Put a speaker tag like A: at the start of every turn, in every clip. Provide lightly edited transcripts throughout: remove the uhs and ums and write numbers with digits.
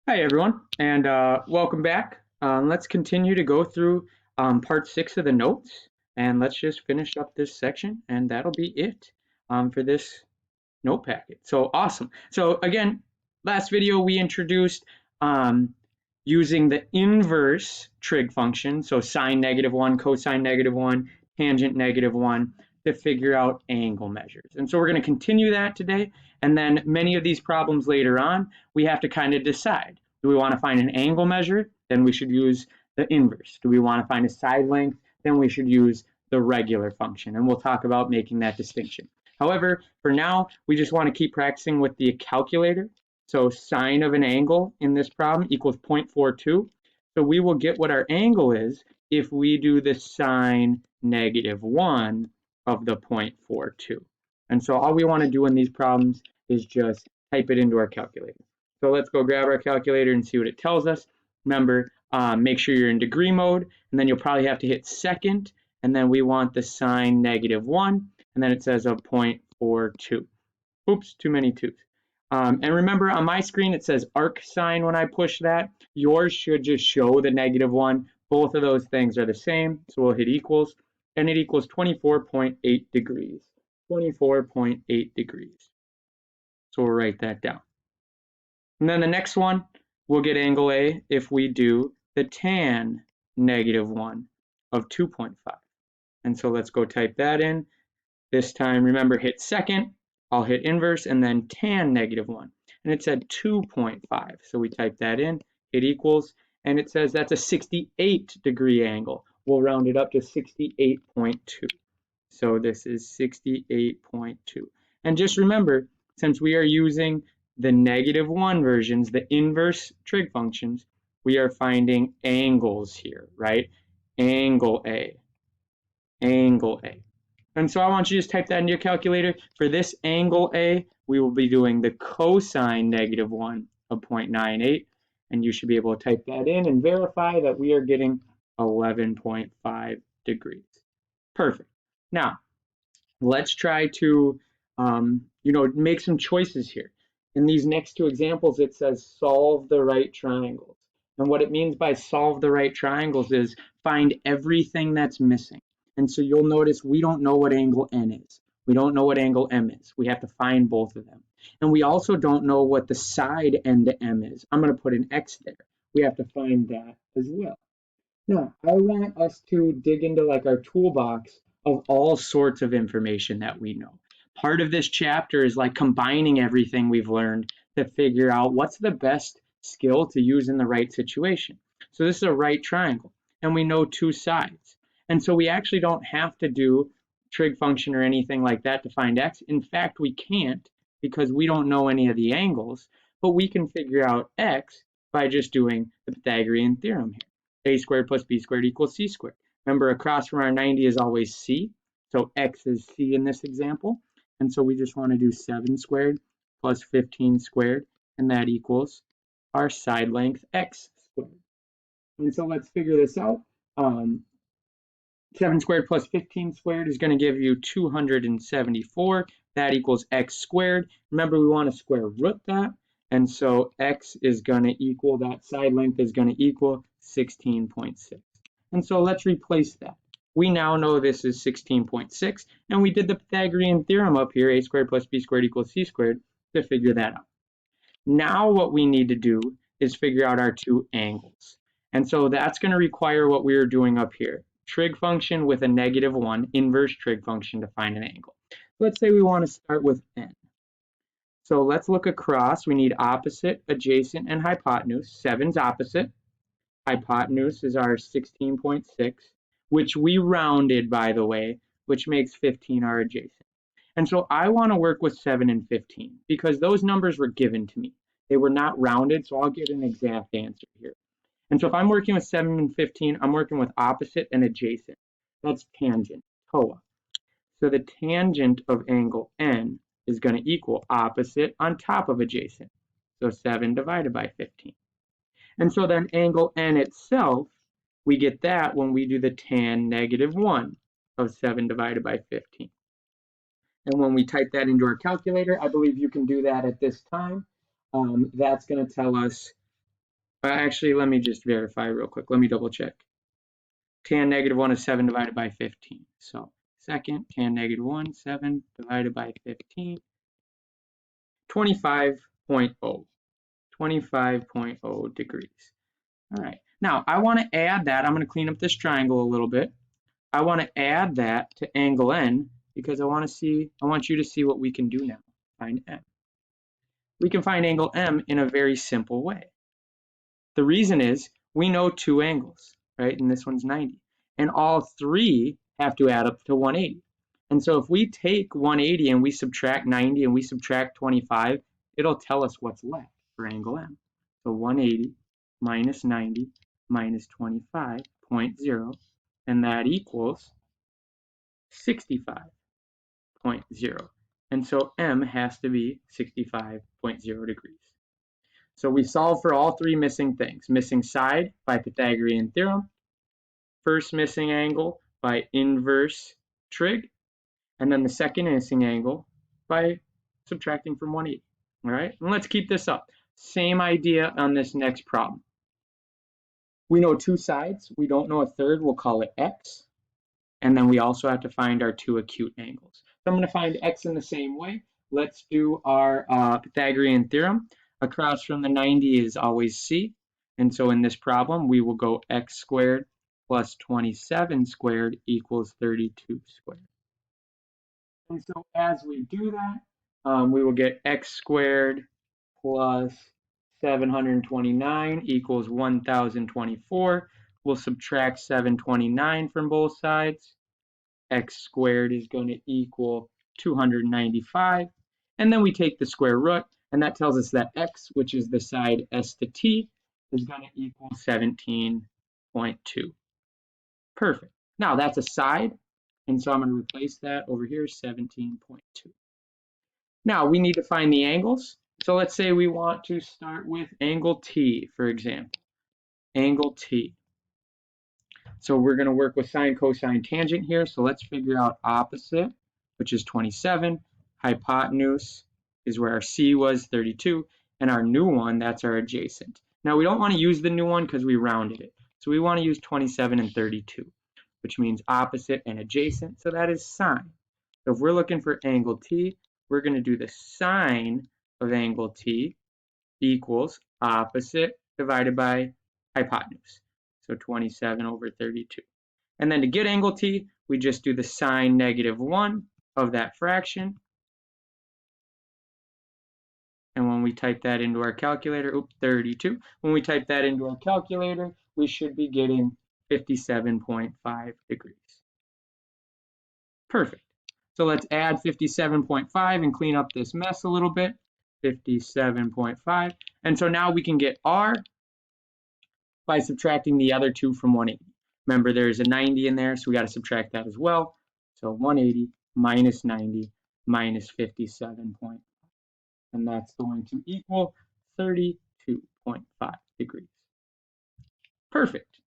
A: Hi everyone, and welcome back. Let's continue to go through part 6 of the notes, and let's just finish up this section, and that'll be it for this note packet. So awesome. So again, last video we introduced using the inverse trig function, so sine -1, cosine -1, tangent -1, to figure out angle measures. And so we're going to continue that today, and then many of these problems later on, we have to kind of decide. Do we want to find an angle measure? Then we should use the inverse. Do we want to find a side length? Then we should use the regular function, and we'll talk about making that distinction. However, for now, we just want to keep practicing with the calculator. So sine of an angle in this problem equals 0.42. So we will get what our angle is if we do the sine -1 of the 0.42. And so all we want to do in these problems is just type it into our calculator. So let's go grab our calculator and see what it tells us. Remember, make sure you're in degree mode, and then you'll probably have to hit second, and then we want the sine -1, and then it says a 0.42. Oops, too many twos. And remember, on my screen it says arc sine when I push that. Yours should just show the -1. Both of those things are the same, so we'll hit equals, and it equals 24.8 degrees. 24.8 degrees. So we'll write that down. And then the next one, we'll get angle A if we do the tan -1 of 2.5. And so let's go type that in. This time, remember, hit second. I'll hit inverse and then tan -1. And it said 2.5. So we type that in, hit equals, and it says that's a 68-degree angle. We'll round it up to 68.2. So this is 68.2. And just remember, since we are using the -1 versions, the inverse trig functions, we are finding angles here, right? Angle A. Angle A. And so I want you to just type that into your calculator. For this angle A, we will be doing the cosine -1 of 0.98. And you should be able to type that in and verify that we are getting 11.5 degrees. Perfect. Now, let's try to make some choices here. In these next two examples, it says solve the right triangles. And what it means by solve the right triangles is find everything that's missing. And so you'll notice we don't know what angle N is. We don't know what angle M is. We have to find both of them. And we also don't know what the side N to M is. I'm going to put an X there. We have to find that as well. Now, I want us to dig into like our toolbox of all sorts of information that we know. Part of this chapter is like combining everything we've learned to figure out what's the best skill to use in the right situation. So this is a right triangle, and we know two sides. And so we actually don't have to do trig function or anything like that to find x. In fact, we can't because we don't know any of the angles, but we can figure out x by just doing the Pythagorean theorem here. A squared plus b squared equals c squared. Remember, across from our 90 is always c, so x is c in this example. And so we just want to do 7 squared plus 15 squared, and that equals our side length x squared. And so let's figure this out. 7 squared plus 15 squared is going to give you 274. That equals x squared. Remember, we want to square root that. And so x is going to equal, that side length is going to equal 16.6. And so let's replace that. We now know this is 16.6, and we did the Pythagorean theorem up here, a squared plus b squared equals c squared, to figure that out. Now what we need to do is figure out our two angles. And so that's going to require what we were doing up here. Trig function with a -1, inverse trig function to find an angle. Let's say we want to start with n. So let's look across. We need opposite, adjacent, and hypotenuse. 7's opposite. Hypotenuse is our 16.6, which we rounded, by the way, which makes 15 our adjacent. And so I want to work with 7 and 15 because those numbers were given to me. They were not rounded, so I'll get an exact answer here. And so if I'm working with 7 and 15, I'm working with opposite and adjacent. That's tangent, TOA. So the tangent of angle N is going to equal opposite on top of adjacent. So 7 divided by 15. And so then angle N itself, we get that when we do the tan -1 of 7 divided by 15. And when we type that into our calculator, I believe you can do that at this time. That's going to tell us Actually, let me just verify real quick. Let me double check. Tan negative 1 is 7 divided by 15. So second, tan negative 1, 7 divided by 15, 25.0. 25.0 degrees. All right. Now, I want to add that. I'm going to clean up this triangle a little bit. I want to add that to angle N because I want you to see what we can do now. Find M. We can find angle M in a very simple way. The reason is we know two angles, right? And this one's 90. And all three have to add up to 180. And so if we take 180 and we subtract 90 and we subtract 25, it'll tell us what's left for angle M. So 180 minus 90 minus 25.0, and that equals 65.0. And so M has to be 65.0 degrees. So we solve for all three missing things. Missing side by Pythagorean Theorem, first missing angle by inverse trig, and then the second missing angle by subtracting from 180. All right, and let's keep this up. Same idea on this next problem. We know two sides. We don't know a third. We'll call it x. And then we also have to find our two acute angles. So I'm going to find x in the same way. Let's do our Pythagorean theorem. Across from the 90 is always c. And so in this problem, we will go x squared plus 27 squared equals 32 squared. And so as we do that, we will get x squared plus 729 equals 1024. We'll subtract 729 from both sides. X squared is going to equal 295. And then we take the square root, and that tells us that x, which is the side s to t, is going to equal 17.2. Perfect. Now that's a side, and so I'm going to replace that over here, 17.2. Now we need to find the angles. So let's say we want to start with angle T, for example. Angle T. So we're going to work with sine, cosine, tangent here. So let's figure out opposite, which is 27. Hypotenuse is where our C was, 32. And our new one, that's our adjacent. Now we don't want to use the new one because we rounded it. So we want to use 27 and 32, which means opposite and adjacent. So that is sine. So if we're looking for angle T, we're going to do the sine of angle T equals opposite divided by hypotenuse. So 27 over 32. And then to get angle T, we just do the sine negative 1 of that fraction. And when we type that into our calculator, 32. When we type that into our calculator, we should be getting 57.5 degrees. Perfect. So let's add 57.5 and clean up this mess a little bit. 57.5. And so now we can get R by subtracting the other two from 180. Remember, there's a 90 in there, so we got to subtract that as well. So 180 minus 90 minus 57.5. And that's going to equal 32.5 degrees. Perfect.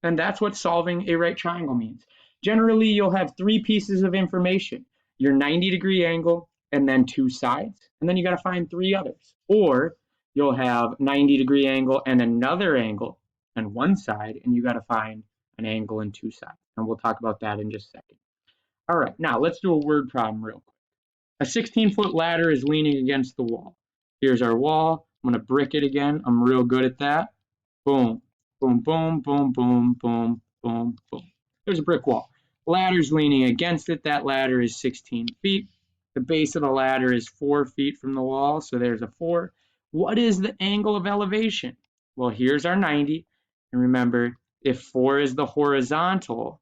A: And that's what solving a right triangle means. Generally, you'll have three pieces of information. Your 90-degree angle, and then two sides. And then you got to find three others. Or you'll have 90-degree angle and another angle on one side, and you got to find an angle and two sides. And we'll talk about that in just a second. All right, now let's do a word problem real quick. A 16-foot ladder is leaning against the wall. Here's our wall. I'm going to brick it again. I'm real good at that. Boom, boom, boom, boom, boom, boom, boom, boom. There's a brick wall. Ladder's leaning against it. That ladder is 16 feet. The base of the ladder is 4 feet from the wall, so there's a 4. What is the angle of elevation? Well, here's our 90. And remember, if 4 is the horizontal,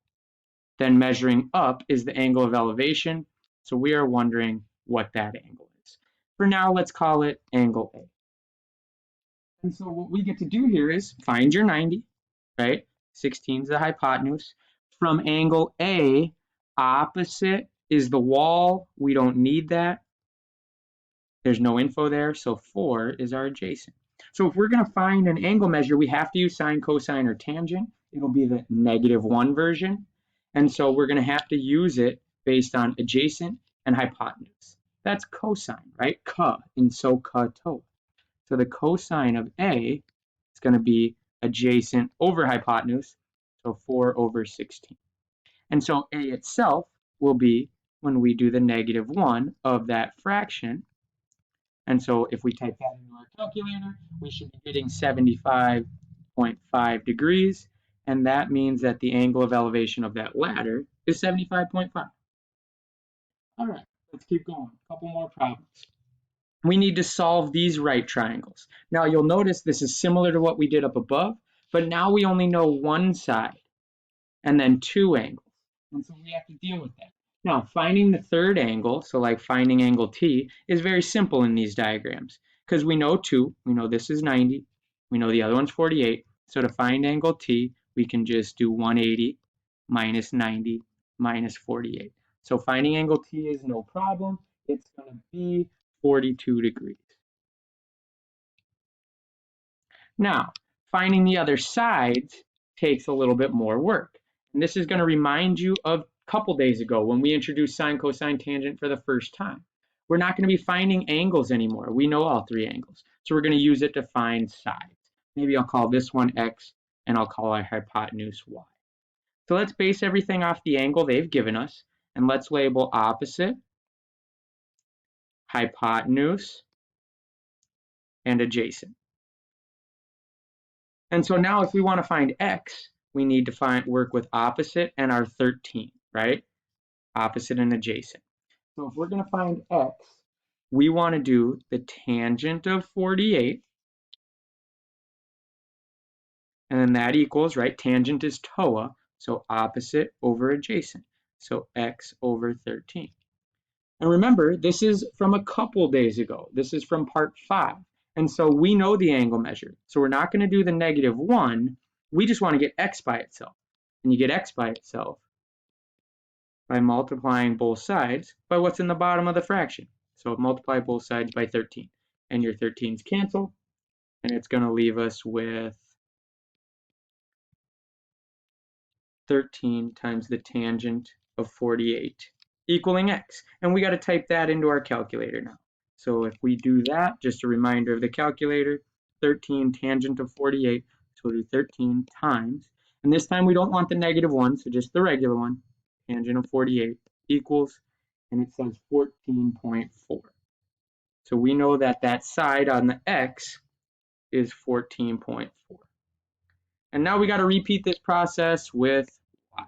A: then measuring up is the angle of elevation. So we are wondering what that angle is. For now, let's call it angle A. And so what we get to do here is find your 90, right? 16 is the hypotenuse. From angle A, opposite is the wall. We don't need that. There's no info there, so 4 is our adjacent. So if we're going to find an angle measure, we have to use sine, cosine, or tangent. It'll be the -1 version. And so we're going to have to use it based on adjacent and hypotenuse. That's cosine, right? Ka in SOHCAHTOA. So the cosine of A is going to be adjacent over hypotenuse, so 4 over 16. And so A itself will be, when we do the -1 of that fraction, and so if we type that into our calculator, we should be getting 75.5 degrees, and that means that the angle of elevation of that ladder is 75.5. All right, let's keep going. A couple more problems. We need to solve these right triangles. Now you'll notice this is similar to what we did up above, but now we only know one side and then two angles. And so we have to deal with that. Now, finding the third angle, so like finding angle T, is very simple in these diagrams because we know 2, we know this is 90, we know the other one's 48. So to find angle T, we can just do 180 minus 90 minus 48. So finding angle T is no problem. It's going to be 42 degrees. Now, finding the other sides takes a little bit more work. And this is going to remind you of a couple days ago when we introduced sine, cosine, tangent for the first time. We're not going to be finding angles anymore. We know all three angles. So we're going to use it to find sides. Maybe I'll call this one x, and I'll call our hypotenuse y. So let's base everything off the angle they've given us, and let's label opposite, hypotenuse, and adjacent. And so now if we want to find x, we need to work with opposite and our 13, right? Opposite and adjacent. So if we're going to find x, we want to do the tangent of 48, and then that equals, right? Tangent is TOA, so opposite over adjacent. So x over 13. And remember, this is from a couple days ago. This is from part 5. And so we know the angle measure. So we're not going to do the -1. We just want to get x by itself. And you get x by itself by multiplying both sides by what's in the bottom of the fraction. So multiply both sides by 13. And your 13's cancel. And it's going to leave us with 13 times the tangent of 48 equaling x. And we got to type that into our calculator now. So if we do that, just a reminder of the calculator, 13 tangent of 48, so we'll do 13 times, and this time we don't want the -1, so just the regular one, tangent of 48 equals, and it says 14.4. So we know that that side on the x is 14.4. And now we got to repeat this process with y.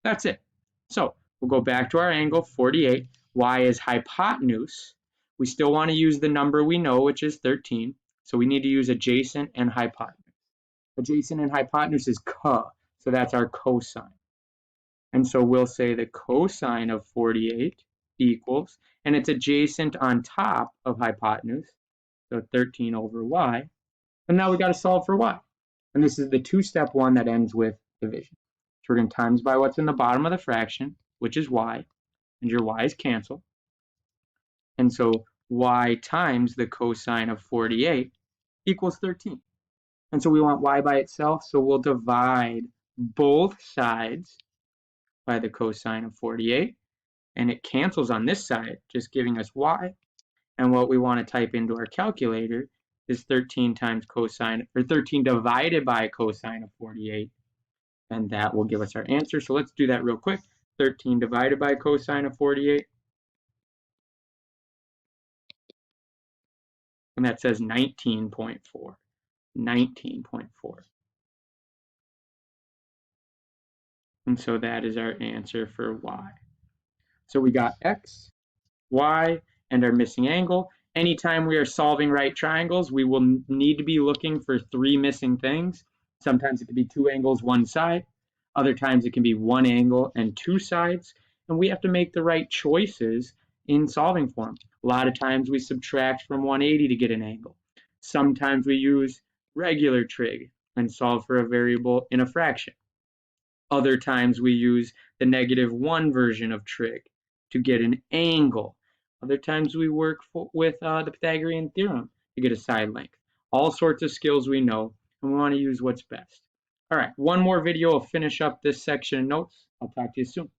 A: That's it. So we'll go back to our angle, 48. Y is hypotenuse. We still want to use the number we know, which is 13. So we need to use adjacent and hypotenuse. Adjacent and hypotenuse is co, so that's our cosine. And so we'll say the cosine of 48 equals, and it's adjacent on top of hypotenuse, so 13 over y. And now we got to solve for y. And this is the two-step one that ends with division. So we're going to times by what's in the bottom of the fraction, which is y, and your y's cancel. And so y times the cosine of 48 equals 13. And so we want y by itself, so we'll divide both sides by the cosine of 48, and it cancels on this side, just giving us y. And what we want to type into our calculator is 13 times cosine, or 13 divided by cosine of 48, and that will give us our answer. So let's do that real quick. 13 divided by cosine of 48, and that says 19.4. 19.4. And so that is our answer for y. So we got x, y, and our missing angle. Anytime we are solving right triangles, we will need to be looking for 3 missing things. Sometimes it could be 2 angles, 1 side. Other times it can be 1 angle and 2 sides. And we have to make the right choices in solving for them. A lot of times we subtract from 180 to get an angle. Sometimes we use regular trig and solve for a variable in a fraction. Other times we use the -1 version of trig to get an angle. Other times we work with the Pythagorean Theorem to get a side length. All sorts of skills we know, and we want to use what's best. All right, one more video will finish up this section of notes. I'll talk to you soon.